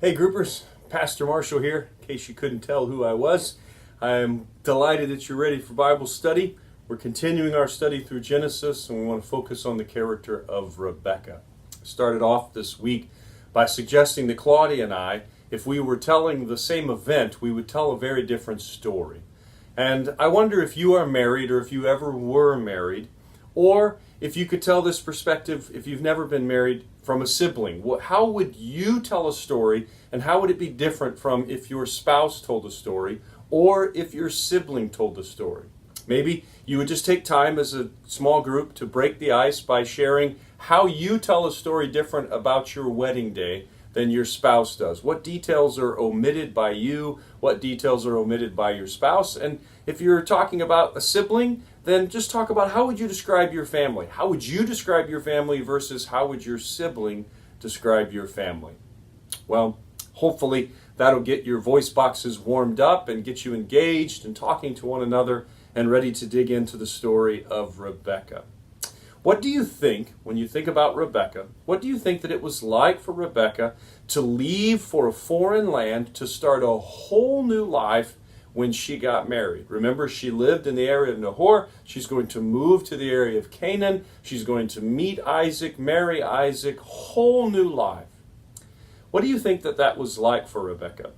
Hey groupers, Pastor Marshall here. In case you couldn't tell who I was, I am delighted that you're ready for Bible study. We're continuing our study through Genesis, and we want to focus on the character of Rebekah. I started off this week by suggesting that Claudia and I, if we were telling the same event, we would tell a very different story. And I wonder if you are married, or if you ever were married, or if you could tell this perspective, if you've never been married, from a sibling. How would you tell a story, and how would it be different from if your spouse told a story, or if your sibling told the story? Maybe you would just take time as a small group to break the ice by sharing how you tell a story different about your wedding day than your spouse does. What details are omitted by you? What details are omitted by your spouse? And if you're talking about a sibling, then just talk about how would you describe your family? How would you describe your family versus how would your sibling describe your family? Well, hopefully that'll get your voice boxes warmed up and get you engaged and talking to one another and ready to dig into the story of Rebekah. What do you think, when you think about Rebekah, what do you think that it was like for Rebekah to leave for a foreign land to start a whole new life when she got married? Remember, she lived in the area of Nahor. She's going to move to the area of Canaan. She's going to meet Isaac, marry Isaac, whole new life. What do you think that was like for Rebekah?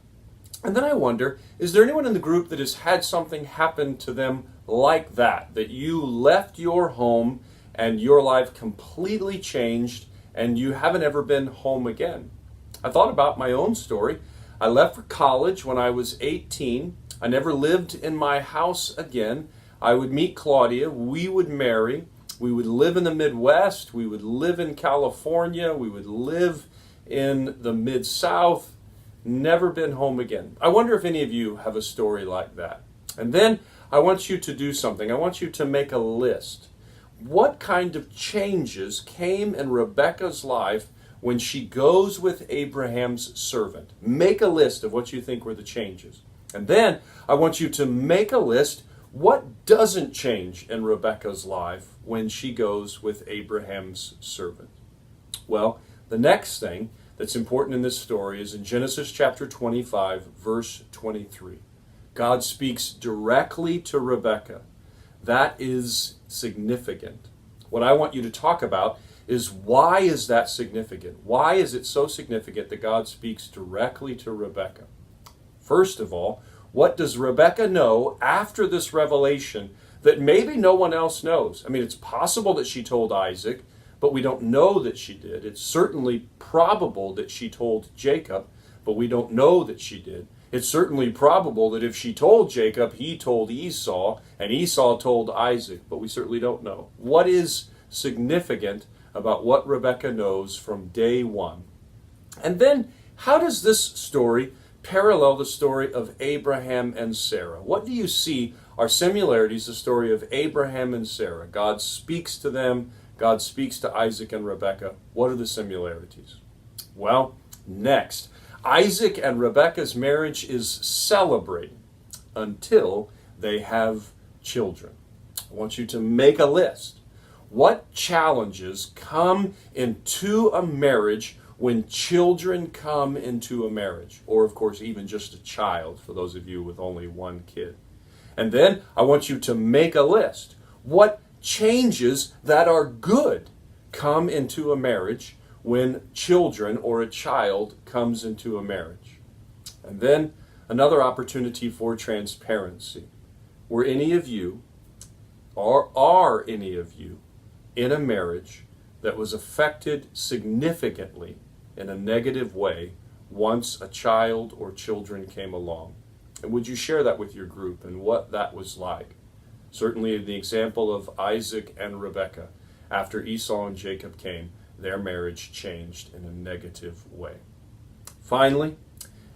And then I wonder, is there anyone in the group that has had something happen to them like that you left your home and your life completely changed and you haven't ever been home again? I thought about my own story. I left for college when I was 18. I never lived in my house again. I would meet Claudia. We would marry. We would live in the Midwest. We would live in California. We would live in the Mid-South. Never been home again. I wonder if any of you have a story like that. And then I want you to do something. I want you to make a list. What kind of changes came in Rebekah's life when she goes with Abraham's servant? Make a list of what you think were the changes. And then I want you to make a list, what doesn't change in Rebekah's life when she goes with Abraham's servant? Well, the next thing that's important in this story is in Genesis chapter 25, verse 23. God speaks directly to Rebekah. That is significant. What I want you to talk about is, why is that significant? Why is it so significant that God speaks directly to Rebekah? First of all, what does Rebekah know after this revelation that maybe no one else knows? I mean, it's possible that she told Isaac, but we don't know that she did. It's certainly probable that she told Jacob, but we don't know that she did. It's certainly probable that if she told Jacob, he told Esau, and Esau told Isaac, but we certainly don't know. What is significant about what Rebekah knows from day one? And then, how does this story parallel the story of Abraham and Sarah? What do you see are similarities, the story of Abraham and Sarah? God speaks to them. God speaks to Isaac and Rebekah. What are the similarities? Well, next, Isaac and Rebekah's marriage is celebrated until they have children. I want you to make a list. What challenges come into a marriage when children come into a marriage? Or, of course, even just a child, for those of you with only one kid. And then I want you to make a list. What changes that are good come into a marriage when children or a child comes into a marriage? And then another opportunity for transparency. Were any of you, or are any of you, in a marriage that was affected significantly in a negative way once a child or children came along? And would you share that with your group and what that was like? Certainly the example of Isaac and Rebekah. After Esau and Jacob came, their marriage changed in a negative way. Finally,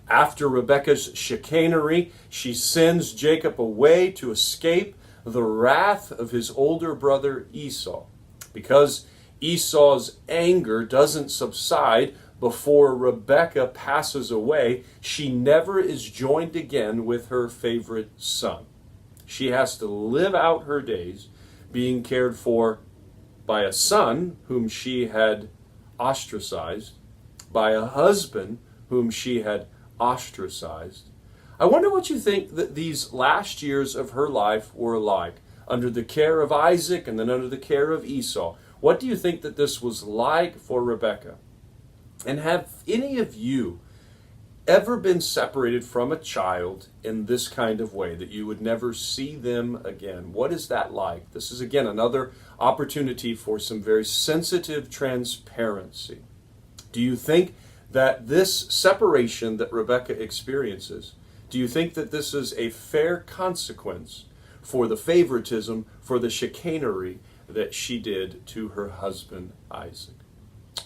after Rebekah's chicanery, she sends Jacob away to escape the wrath of his older brother Esau. Because Esau's anger doesn't subside before Rebekah passes away, she never is joined again with her favorite son. She has to live out her days being cared for by a son whom she had ostracized, by a husband whom she had ostracized. I wonder what you think that these last years of her life were like, under the care of Isaac and then under the care of Esau. What do you think that this was like for Rebekah? And have any of you ever been separated from a child in this kind of way, that you would never see them again? What is that like? This is, again, another opportunity for some very sensitive transparency. Do you think that this separation that Rebekah experiences, do you think that this is a fair consequence for the favoritism, for the chicanery that she did to her husband Isaac?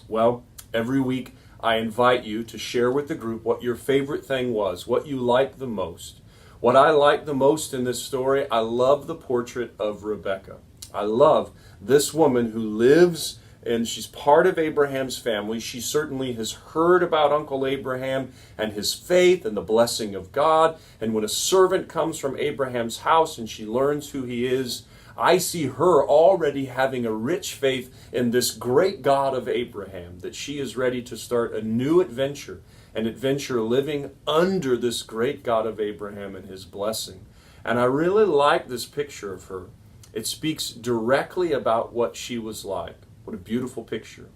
Well, every week I invite you to share with the group what your favorite thing was, what you liked the most. What I like the most in this story, I love the portrait of Rebekah. I love this woman who lives and she's part of Abraham's family. She certainly has heard about Uncle Abraham and his faith and the blessing of God. And when a servant comes from Abraham's house and she learns who he is, I see her already having a rich faith in this great God of Abraham, that she is ready to start a new adventure, an adventure living under this great God of Abraham and his blessing. And I really like this picture of her. It speaks directly about what she was like. What a beautiful picture.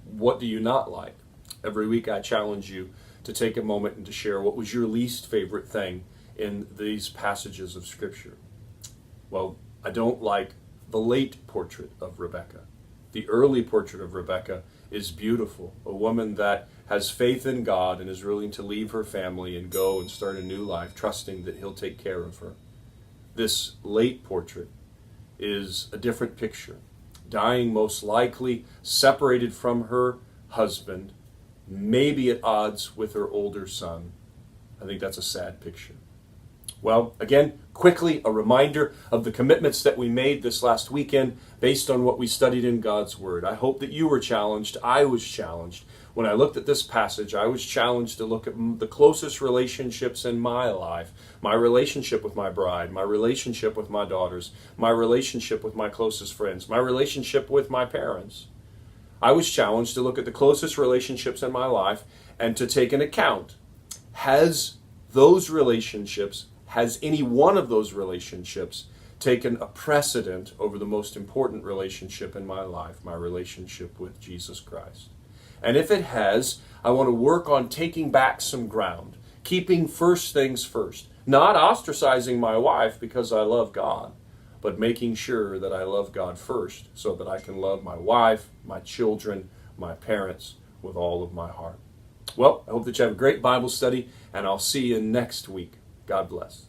What do you not like? Every week I challenge you to take a moment and to share what was your least favorite thing in these passages of Scripture. Well, I don't like the late portrait of Rebekah. The early portrait of Rebekah is beautiful. A woman that has faith in God and is willing to leave her family and go and start a new life, trusting that He'll take care of her. This late portrait is a different picture. Dying most likely, separated from her husband, maybe at odds with her older son. I think that's a sad picture. Well, again, quickly, a reminder of the commitments that we made this last weekend based on what we studied in God's Word. I hope that you were challenged. I was challenged. When I looked at this passage, I was challenged to look at the closest relationships in my life. My relationship with my bride, my relationship with my daughters, my relationship with my closest friends, my relationship with my parents. I was challenged to look at the closest relationships in my life and to take an account. Has any one of those relationships taken a precedent over the most important relationship in my life, my relationship with Jesus Christ? And if it has, I want to work on taking back some ground, keeping first things first, not ostracizing my wife because I love God, but making sure that I love God first so that I can love my wife, my children, my parents with all of my heart. Well, I hope that you have a great Bible study, and I'll see you next week. God bless.